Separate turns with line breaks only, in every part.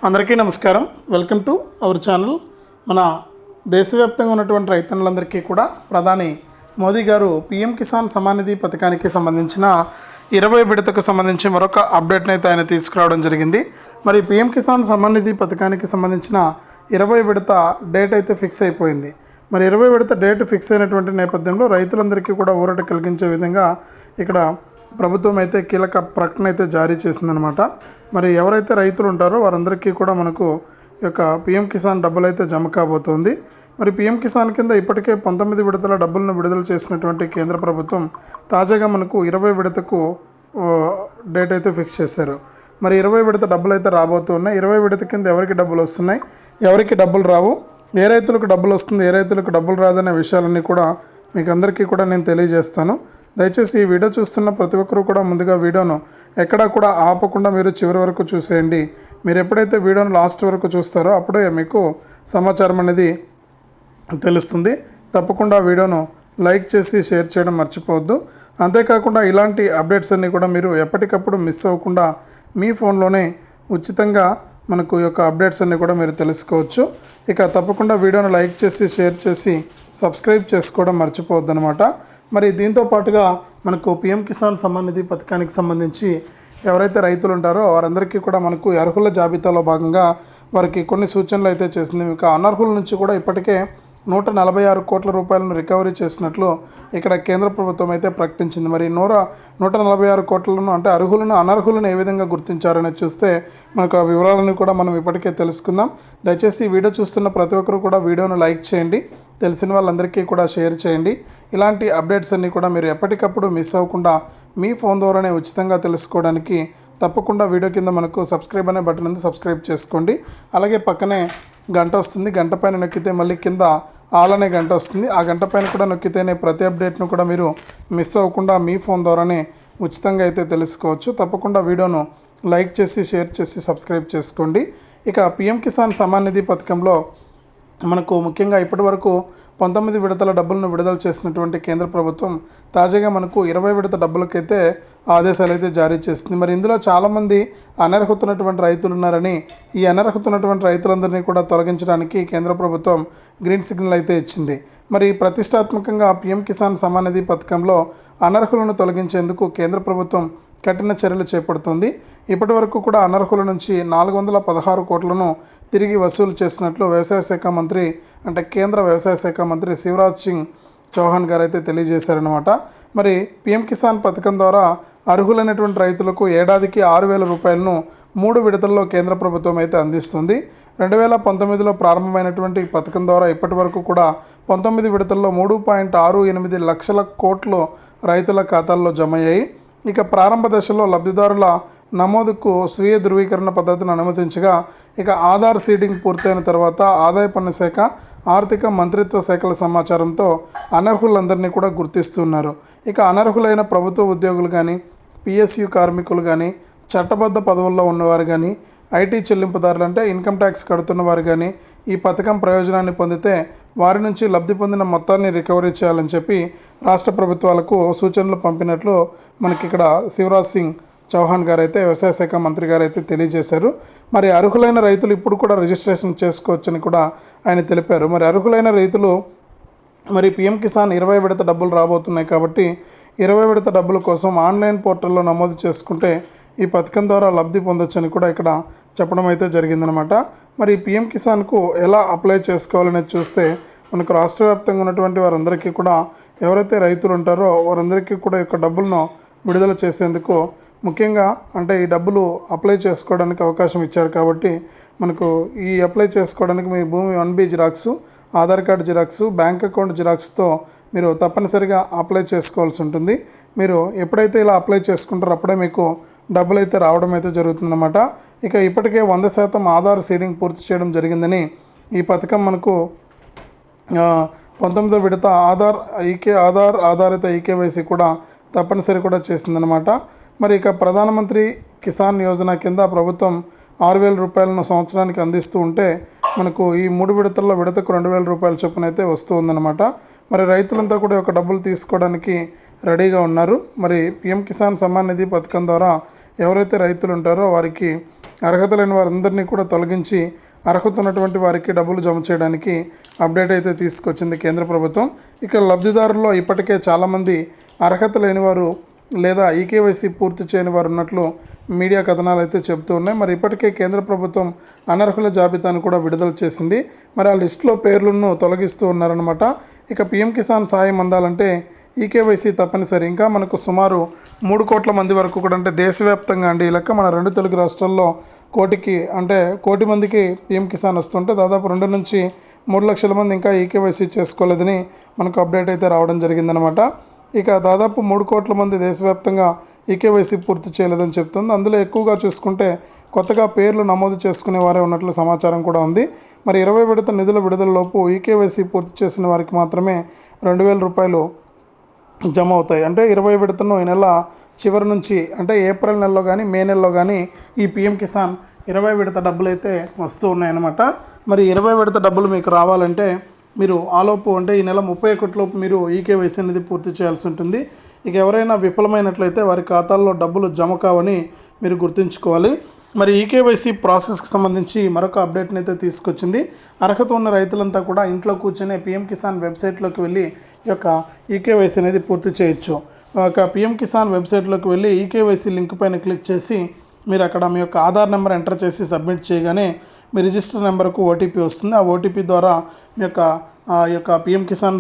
అందరికీ నమస్కారం. Welcome to our channel. మన దేశవ్యాప్తంగా ఉన్నటువంటి రైతన్నులందరికీ కూడా ప్రధాని మోదీ గారు పీఎం కిసాన్ సమ్మాన్ నిధి పథకానికి సంబంధించిన 20 విడతకు సంబంధించి మరొక అప్డేట్ని అయితే ఆయన తీసుకురావడం జరిగింది. మరి పీఎం కిసాన్ సమ్మాన్ నిధి పథకానికి సంబంధించిన 20 విడత డేట్ అయితే ఫిక్స్ అయిపోయింది. మరి 20 విడత డేట్ ఫిక్స్ అయినటువంటి నేపథ్యంలో రైతులందరికీ కూడా ఊరట కలిగించే విధంగా ఇక్కడ ప్రభుత్వం అయితే కీలక ప్రకటన అయితే జారీ చేసిందనమాట. మరి ఎవరైతే రైతులు ఉంటారో వారందరికీ కూడా మనకు ఈ యొక్క పీఎం కిసాన్ డబ్బులు అయితే జమ కాబోతోంది. మరి పీఎం కిసాన్ కింద ఇప్పటికే 19 విడతల డబ్బులను విడుదల చేసినటువంటి కేంద్ర ప్రభుత్వం తాజాగా మనకు 20 విడతకు డేట్ అయితే ఫిక్స్ చేశారు. మరి 20 విడత డబ్బులు అయితే రాబోతున్నాయి. 20 విడత కింద ఎవరికి డబ్బులు వస్తున్నాయి, ఎవరికి డబ్బులు రావు, ఏ రైతులకు డబ్బులు వస్తుంది, ఏ రైతులకు డబ్బులు రాదనే విషయాలన్నీ కూడా మీకు అందరికీ కూడా నేను తెలియజేస్తాను. దయచేసి ఈ వీడియో చూస్తున్న ప్రతి ఒక్కరూ కూడా ముందుగా వీడియోను ఎక్కడా కూడా ఆపకుండా మీరు చివరి వరకు చూసేయండి. మీరు ఎప్పుడైతే వీడియోను లాస్ట్ వరకు చూస్తారో అప్పుడే మీకు సమాచారం అనేది తెలుస్తుంది. తప్పకుండా వీడియోను లైక్ చేసి షేర్ చేయడం మర్చిపోవద్దు. అంతేకాకుండా ఇలాంటి అప్డేట్స్ అన్నీ కూడా మీరు ఎప్పటికప్పుడు మిస్ అవ్వకుండా మీ ఫోన్లోనే ఉచితంగా మనకు ఈ యొక్క అప్డేట్స్ అన్నీ కూడా మీరు తెలుసుకోవచ్చు. ఇక తప్పకుండా వీడియోను లైక్ చేసి షేర్ చేసి సబ్స్క్రైబ్ చేసుకోవడం మర్చిపోవద్దు అనమాట. మరి దీంతో పాటుగా మనకు పీఎం కిసాన్ సమ్మాన్ నిధి పథకానికి సంబంధించి ఎవరైతే రైతులు ఉంటారో వారందరికీ కూడా మనకు అర్హుల జాబితాలో భాగంగా వారికి కొన్ని సూచనలు అయితే చేసింది. ఇక అనర్హుల నుంచి కూడా ఇప్పటికే 146 కోట్ల రూపాయలను రికవరీ చేసినట్లు ఇక్కడ కేంద్ర ప్రభుత్వం అయితే ప్రకటించింది. మరి 146 కోట్లను అంటే అర్హులను అనర్హులను ఏ విధంగా గుర్తించారనేది చూస్తే మనకు ఆ వివరాలను కూడా మనం ఇప్పటికే తెలుసుకుందాం. దయచేసి ఈ వీడియో చూస్తున్న ప్రతి ఒక్కరు కూడా వీడియోను లైక్ చేయండి, తెలిసిన వాళ్ళందరికీ కూడా షేర్ చేయండి. ఇలాంటి అప్డేట్స్ అన్నీ కూడా మీరు ఎప్పటికప్పుడు మిస్ అవ్వకుండా మీ ఫోన్ ద్వారానే ఉచితంగా తెలుసుకోవడానికి తప్పకుండా వీడియో కింద మనకు సబ్స్క్రైబ్ అనే బటన్ ఉంది, సబ్స్క్రైబ్ చేసుకోండి. అలాగే పక్కనే గంట వస్తుంది, గంట పైన నొక్కితే మళ్ళీ కింద ఆల్ అనే గంట వస్తుంది. ఆ గంట పైన కూడా నొక్కితేనే ప్రతి అప్డేట్ను కూడా మీరు మిస్ అవ్వకుండా మీ ఫోన్ ద్వారానే ఉచితంగా అయితే తెలుసుకోవచ్చు. తప్పకుండా వీడియోను లైక్ చేసి షేర్ చేసి సబ్స్క్రైబ్ చేసుకోండి. ఇక పీఎం కిసాన్ సమ్మాన్ నిధి పథకంలో మనకు ముఖ్యంగా ఇప్పటి వరకు 19 విడతల డబ్బులను విడుదల చేసినటువంటి కేంద్ర ప్రభుత్వం తాజాగా మనకు 20 విడత డబ్బులకైతే ఆదేశాలు అయితే జారీ చేసింది. మరి ఇందులో చాలామంది అనర్హుతున్నటువంటి రైతులు ఉన్నారని ఈ అనర్హుతున్నటువంటి రైతులందరినీ కూడా తొలగించడానికి కేంద్ర ప్రభుత్వం గ్రీన్ సిగ్నల్ అయితే ఇచ్చింది. మరి ప్రతిష్టాత్మకంగా పీఎం కిసాన్ సమ్మాన్ నిధి పథకంలో అనర్హులను తొలగించేందుకు కేంద్ర ప్రభుత్వం కఠిన చర్యలు చేపడుతుంది. ఇప్పటి వరకు కూడా అనర్హుల నుంచి 416 కోట్లను తిరిగి వసూలు చేసినట్లు వ్యవసాయ శాఖ మంత్రి అంటే కేంద్ర వ్యవసాయ శాఖ మంత్రి శివరాజ్ సింగ్ చౌహాన్ గారు అయితే తెలియజేశారనమాట. మరి పీఎం కిసాన్ పథకం ద్వారా అర్హులైనటువంటి రైతులకు ఏడాదికి 6,000 రూపాయలను 3 విడతల్లో కేంద్ర ప్రభుత్వం అయితే అందిస్తుంది. 2019లో ప్రారంభమైనటువంటి ఈ పథకం ద్వారా ఇప్పటి వరకు కూడా 19 విడతల్లో 3.68 లక్షల కోట్లు రైతుల ఖాతాల్లో జమ అయ్యాయి. ఇక ప్రారంభ దశలో లబ్ధిదారుల నమోదుకు స్వీయ ధృవీకరణ పద్ధతిని అనుమతించగా ఇక ఆధార్ సీడింగ్ పూర్తయిన తర్వాత ఆదాయ పన్ను శాఖ, ఆర్థిక మంత్రిత్వ శాఖల సమాచారంతో అనర్హులందరినీ కూడా గుర్తిస్తున్నారు. ఇక అనర్హులైన ప్రభుత్వ ఉద్యోగులు కానీ, పిఎస్యు కార్మికులు కానీ, చట్టబద్ధ పదవుల్లో ఉన్నవారు కానీ, ఐటీ చెల్లింపుదారులు అంటే ఇన్కమ్ ట్యాక్స్ కడుతున్న వారు కానీ ఈ పథకం ప్రయోజనాన్ని పొందితే వారి నుంచి లబ్ధి పొందిన మొత్తాన్ని రికవరీ చేయాలని చెప్పి రాష్ట్ర ప్రభుత్వాలకు సూచనలు పంపినట్లు మనకి ఇక్కడ శివరాజ్ సింగ్ చౌహాన్ గారు అయితే వ్యవసాయ శాఖ మంత్రి గారు అయితే తెలియజేశారు. మరి అర్హులైన రైతులు ఇప్పుడు కూడా రిజిస్ట్రేషన్ చేసుకోవచ్చని కూడా ఆయన తెలిపారు. మరి అర్హులైన రైతులు మరి పీఎం కిసాన్ 20 విడత డబ్బులు రాబోతున్నాయి కాబట్టి 20 విడత డబ్బుల కోసం ఆన్లైన్ పోర్టల్లో నమోదు చేసుకుంటే ఈ పథకం ద్వారా లబ్ధి పొందొచ్చని కూడా ఇక్కడ చెప్పడం అయితే జరిగిందనమాట. మరి పీఎం కిసాన్కు ఎలా అప్లై చేసుకోవాలనేది చూస్తే మనకు రాష్ట్ర వ్యాప్తంగా ఉన్నటువంటి వారందరికీ కూడా ఎవరైతే రైతులు ఉంటారో వారందరికీ కూడా యొక్క డబ్బులను విడుదల చేసేందుకు ముఖ్యంగా అంటే ఈ డబ్బులు అప్లై చేసుకోవడానికి అవకాశం ఇచ్చారు. కాబట్టి మనకు ఈ అప్లై చేసుకోవడానికి మీ భూమి 1B xerox, Aadhaar card xerox, bank account జిరాక్స్తో మీరు తప్పనిసరిగా అప్లై చేసుకోవాల్సి ఉంటుంది. మీరు ఎప్పుడైతే ఇలా అప్లై చేసుకుంటారో అప్పుడే మీకు డబ్బులు అయితే రావడం అయితే జరుగుతుందన్నమాట. ఇక ఇప్పటికే 100% ఆధార్ సీడింగ్ పూర్తి చేయడం జరిగిందని ఈ పథకం మనకు 19వ విడత ఆధార్ ఆధారిత ఈకేవైసీ కూడా తప్పనిసరి కూడా చేసిందనమాట. మరి ఇక ప్రధానమంత్రి కిసాన్ యోజన కింద ప్రభుత్వం 6,000 రూపాయలను సంవత్సరానికి అందిస్తూ ఉంటే మనకు ఈ 3 విడతల్లో విడతకు 2,000 రూపాయల చొప్పున అయితే వస్తూ ఉందన్నమాట. మరి రైతులంతా కూడా ఒక డబ్బులు తీసుకోవడానికి రెడీగా ఉన్నారు. మరి పీఎం కిసాన్ సమ్మాన్ నిధి పథకం ద్వారా ఎవరైతే రైతులు ఉంటారో వారికి అర్హత లేని వారందరినీ కూడా తొలగించి అర్హత ఉన్నటువంటి వారికి డబ్బులు జమ చేయడానికి అప్డేట్ అయితే తీసుకొచ్చింది కేంద్ర ప్రభుత్వం. ఇక లబ్ధిదారుల్లో ఇప్పటికే చాలామంది అర్హత లేని వారు లేదా ఈకేవైసీ పూర్తి చేయని వారు ఉన్నట్లు మీడియా కథనాలు అయితే చెబుతూ ఉన్నాయి. మరి ఇప్పటికే కేంద్ర ప్రభుత్వం అనర్హుల జాబితాను కూడా విడుదల చేసింది. మరి ఆ లిస్టులో పేర్లను తొలగిస్తూ ఉన్నారనమాట. ఇక పీఎం కిసాన్ సాయం అందాలంటే ఈకేవైసీ తప్పనిసరి. ఇంకా మనకు సుమారు 3 కోట్ల మంది వరకు కూడా, అంటే దేశవ్యాప్తంగా అండి, ఈ లెక్క మన 2 తెలుగు రాష్ట్రాల్లో కోటి మందికి పీఎం కిసాన్ వస్తుంటే దాదాపు 2 నుంచి 3 లక్షల మంది ఇంకా ఈకేవైసీ చేసుకోలేదని మనకు అప్డేట్ అయితే రావడం జరిగిందనమాట. ఇక దాదాపు 3 కోట్ల మంది దేశవ్యాప్తంగా ఈకేవైసీ పూర్తి చేయలేదని చెప్తుంది. అందులో ఎక్కువగా చూసుకుంటే కొత్తగా పేర్లు నమోదు చేసుకునే వారే ఉన్నట్లు సమాచారం కూడా ఉంది. మరి 20 విడత నిధుల విడుదలలోపు ఈకేవైసీ పూర్తి చేసిన వారికి మాత్రమే 2,000 రూపాయలు జమ అవుతాయి. అంటే 20 విడతను ఈ నెల చివరి నుంచి, అంటే ఏప్రిల్ నెలలో కానీ మే నెలలో కానీ ఈ పీఎం కిసాన్ 20 విడత డబ్బులు అయితే వస్తూ ఉన్నాయన్నమాట. మరి 20 విడత డబ్బులు మీకు రావాలంటే మీరు ఆలోపు, అంటే ఈ నెల 31 లోపు మీరు ఈకేవైసీ అనేది పూర్తి చేయాల్సి ఉంటుంది. ఇక ఎవరైనా విఫలమైనట్లయితే వారి ఖాతాల్లో డబ్బులు జమ కావని మీరు గుర్తుంచుకోవాలి. మరి ఈకేవైసీ ప్రాసెస్కి సంబంధించి మరొక అప్డేట్ని అయితే తీసుకొచ్చింది. అర్హత ఉన్న రైతులంతా కూడా ఇంట్లో కూర్చొని పీఎం కిసాన్ వెబ్సైట్లోకి వెళ్ళి ఈ యొక్క ఈకేవైసీ అనేది పూర్తి చేయొచ్చు. ఒక పీఎం కిసాన్ వెబ్సైట్లోకి వెళ్ళి ఈకేవైసీ లింక్ పైన క్లిక్ చేసి మీరు అక్కడ మీ యొక్క ఆధార్ నెంబర్ ఎంటర్ చేసి సబ్మిట్ చేయగానే మీ రిజిస్టర్ నెంబర్కు ఓటీపీ వస్తుంది. ఆ ఓటీపీ ద్వారా మీ యొక్క పీఎం కిసాన్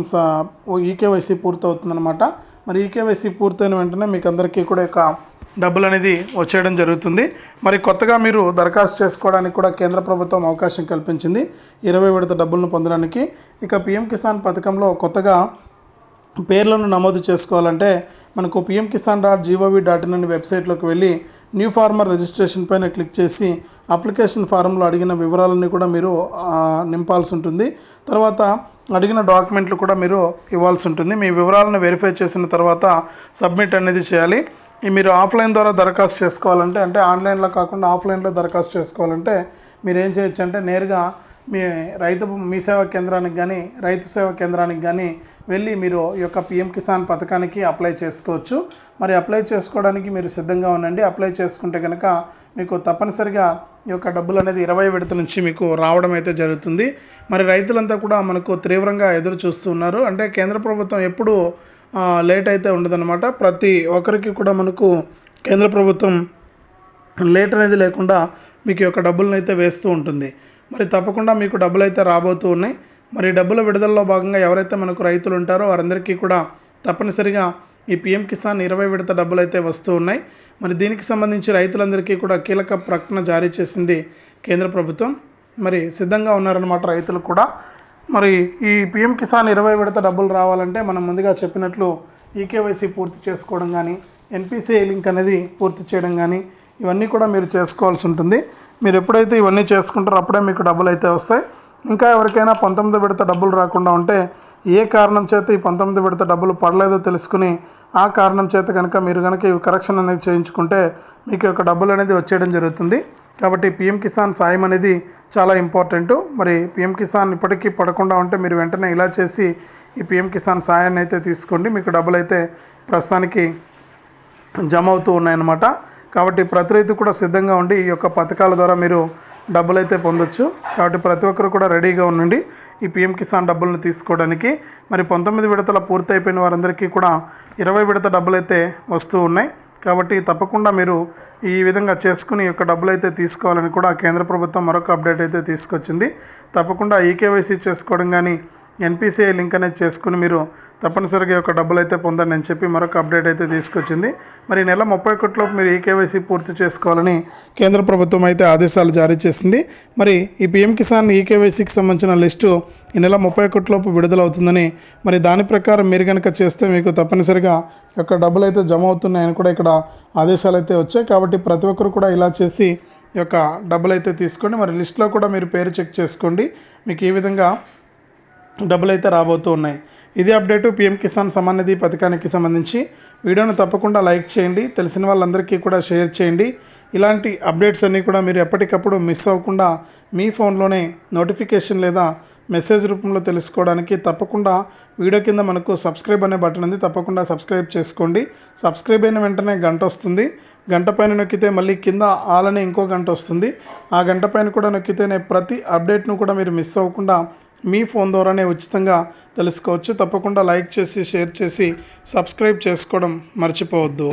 ఈకేవైసీ పూర్తవుతుందన్నమాట. మరి ఈకేవైసీ పూర్తయిన వెంటనే మీకు అందరికీ కూడా యొక్క డబ్బులు అనేది వచ్చేయడం జరుగుతుంది. మరి కొత్తగా మీరు దరఖాస్తు చేసుకోవడానికి కూడా కేంద్ర ప్రభుత్వం అవకాశం కల్పించింది 20 విడత డబ్బులను పొందడానికి. ఇక పీఎం కిసాన్ పథకంలో కొత్తగా పేర్లను నమోదు చేసుకోవాలంటే మనకు pmkisan.gov.in అనే వెబ్సైట్లోకి వెళ్ళి న్యూ ఫార్మర్ రిజిస్ట్రేషన్ పైన క్లిక్ చేసి అప్లికేషన్ ఫారంలో అడిగిన వివరాలన్నీ కూడా మీరు నింపాల్సి ఉంటుంది. తర్వాత అడిగిన డాక్యుమెంట్లు కూడా మీరు ఇవ్వాల్సి ఉంటుంది. మీ వివరాలను వెరిఫై చేసిన తర్వాత సబ్మిట్ అనేది చేయాలి. మీరు ఆఫ్లైన్ ద్వారా దరఖాస్తు చేసుకోవాలంటే, అంటే ఆన్లైన్లో కాకుండా ఆఫ్లైన్లో దరఖాస్తు చేసుకోవాలంటే మీరు ఏం చేయొచ్చు అంటే నేరుగా మీ సేవా కేంద్రానికి కానీ రైతు సేవా కేంద్రానికి కానీ వెళ్ళి మీరు ఈ యొక్క పీఎం కిసాన్ పథకానికి అప్లై చేసుకోవచ్చు. మరి అప్లై చేసుకోవడానికి మీరు సిద్ధంగా ఉండండి. అప్లై చేసుకుంటే కనుక మీకు తప్పనిసరిగా ఈ యొక్క డబ్బులు అనేది 20 విడత నుంచి మీకు రావడం అయితే జరుగుతుంది. మరి రైతులంతా కూడా మనకు తీవ్రంగా ఎదురు చూస్తూ ఉన్నారు. అంటే కేంద్ర ప్రభుత్వం ఎప్పుడు లేట్ అయితే ఉండదన్నమాట. ప్రతి ఒక్కరికి కూడా మనకు కేంద్ర ప్రభుత్వం లేట్ అనేది లేకుండా మీకు యొక్క డబ్బులను అయితే వేస్తూ ఉంటుంది. మరి తప్పకుండా మీకు డబ్బులు అయితే రాబోతూ ఉన్నాయి. మరి డబ్బుల విడుదలలో భాగంగా ఎవరైతే మనకు రైతులు ఉంటారో వారందరికీ కూడా తప్పనిసరిగా ఈ పీఎం కిసాన్ 20 విడత డబ్బులు అయితే వస్తూ ఉన్నాయి. మరి దీనికి సంబంధించి రైతులందరికీ కూడా కీలక ప్రకటన జారీ చేసింది కేంద్ర ప్రభుత్వం. మరి సిద్ధంగా ఉన్నారన్నమాట రైతులు కూడా. మరి ఈ పీఎం కిసాన్ 20 విడత డబ్బులు రావాలంటే మనం ముందుగా చెప్పినట్లు ఈకేవైసీ పూర్తి చేసుకోవడం కానీ, ఎన్పిసిఐ లింక్ అనేది పూర్తి చేయడం కానీ, ఇవన్నీ కూడా మీరు చేసుకోవాల్సి ఉంటుంది. మీరు ఎప్పుడైతే ఇవన్నీ చేసుకుంటారో అప్పుడే మీకు డబ్బులు అయితే వస్తాయి. ఇంకా ఎవరికైనా 19 విడత డబ్బులు రాకుండా ఉంటే ఏ కారణం చేత ఈ 19 విడత డబ్బులు పడలేదో తెలుసుకుని ఆ కారణం చేత కనుక మీరు ఇవి కరెక్షన్ అనేది చేయించుకుంటే మీకు యొక్క డబ్బులు అనేది వచ్చేయడం జరుగుతుంది. కాబట్టి పీఎం కిసాన్ సాయం అనేది చాలా ఇంపార్టెంట్. మరి పీఎం కిసాన్ ఇప్పటికీ పడకుండా ఉంటే మీరు వెంటనే ఇలా చేసి ఈ పీఎం కిసాన్ సాయాన్ని అయితే తీసుకోండి. మీకు డబ్బులు అయితే ప్రస్తుతానికి జమ అవుతూ ఉన్నాయన్నమాట. కాబట్టి ప్రతి రైతు కూడా సిద్ధంగా ఉండి ఈ యొక్క పథకాల ద్వారా మీరు డబ్బులు అయితే పొందొచ్చు. కాబట్టి ప్రతి ఒక్కరు కూడా రెడీగా ఉండండి ఈ పీఎం కిసాన్ డబ్బులను తీసుకోవడానికి. మరి 19 విడతల పూర్తయిపోయిన వారందరికీ కూడా 20 విడత డబ్బులు అయితే వస్తూ ఉన్నాయి. కాబట్టి తప్పకుండా మీరు ఈ విధంగా చేసుకుని ఈ యొక్క డబ్బులు అయితే తీసుకోవాలని కూడా కేంద్ర ప్రభుత్వం మరొక అప్డేట్ అయితే తీసుకొచ్చింది. తప్పకుండా ఈకేవైసీ చేసుకోవడం కానీ, ఎన్పిసిఐ లింక్ అనేది చేసుకుని మీరు తప్పనిసరిగా యొక్క డబ్బులు అయితే పొందండి అని చెప్పి మరొక అప్డేట్ అయితే తీసుకొచ్చింది. మరి నెల 31 లోపు మీరు ఈకేవైసీ పూర్తి చేసుకోవాలని కేంద్ర ప్రభుత్వం అయితే ఆదేశాలు జారీ చేసింది. మరి ఈ పీఎం కిసాన్ ఈకేవైసీకి సంబంధించిన లిస్టు ఈ నెల 31 లోపు విడుదలవుతుందని, మరి దాని ప్రకారం మీరు కనుక చేస్తే మీకు తప్పనిసరిగా యొక్క డబ్బులు అయితే జమ అవుతున్నాయని కూడా ఇక్కడ ఆదేశాలు అయితే వచ్చాయి. కాబట్టి ప్రతి ఒక్కరు కూడా ఇలా చేసి ఈ యొక్క డబ్బులు అయితే తీసుకోండి. మరి లిస్టులో కూడా మీరు పేరు చెక్ చేసుకోండి, మీకు ఈ విధంగా డబ్బులు అయితే రాబోతూ ఉన్నాయి. ఇది అప్డేటు పీఎం కిసాన్ సమ్మాన్ నిధి పథకానికి సంబంధించి. వీడియోను తప్పకుండా లైక్ చేయండి, తెలిసిన వాళ్ళందరికీ కూడా షేర్ చేయండి. ఇలాంటి అప్డేట్స్ అన్నీ కూడా మీరు ఎప్పటికప్పుడు మిస్ అవ్వకుండా మీ ఫోన్లోనే నోటిఫికేషన్ లేదా మెసేజ్ రూపంలో తెలుసుకోవడానికి తప్పకుండా వీడియో కింద మనకు సబ్స్క్రైబ్ అనే బటన్ ఉంది, తప్పకుండా సబ్స్క్రైబ్ చేసుకోండి. సబ్స్క్రైబ్ అయిన వెంటనే గంట వస్తుంది, గంట పైన నొక్కితే మళ్ళీ కింద ఆల్ అనే ఇంకో గంట వస్తుంది. ఆ గంట పైన కూడా నొక్కితేనే ప్రతి అప్డేట్ను కూడా మీరు మిస్ అవ్వకుండా మీ ఫోన్ ద్వారానే ఉచితంగా తెలుసుకోవచ్చు. తప్పకుండా లైక్ చేసి షేర్ చేసి సబ్స్క్రైబ్ చేసుకోవడం మర్చిపోవద్దు.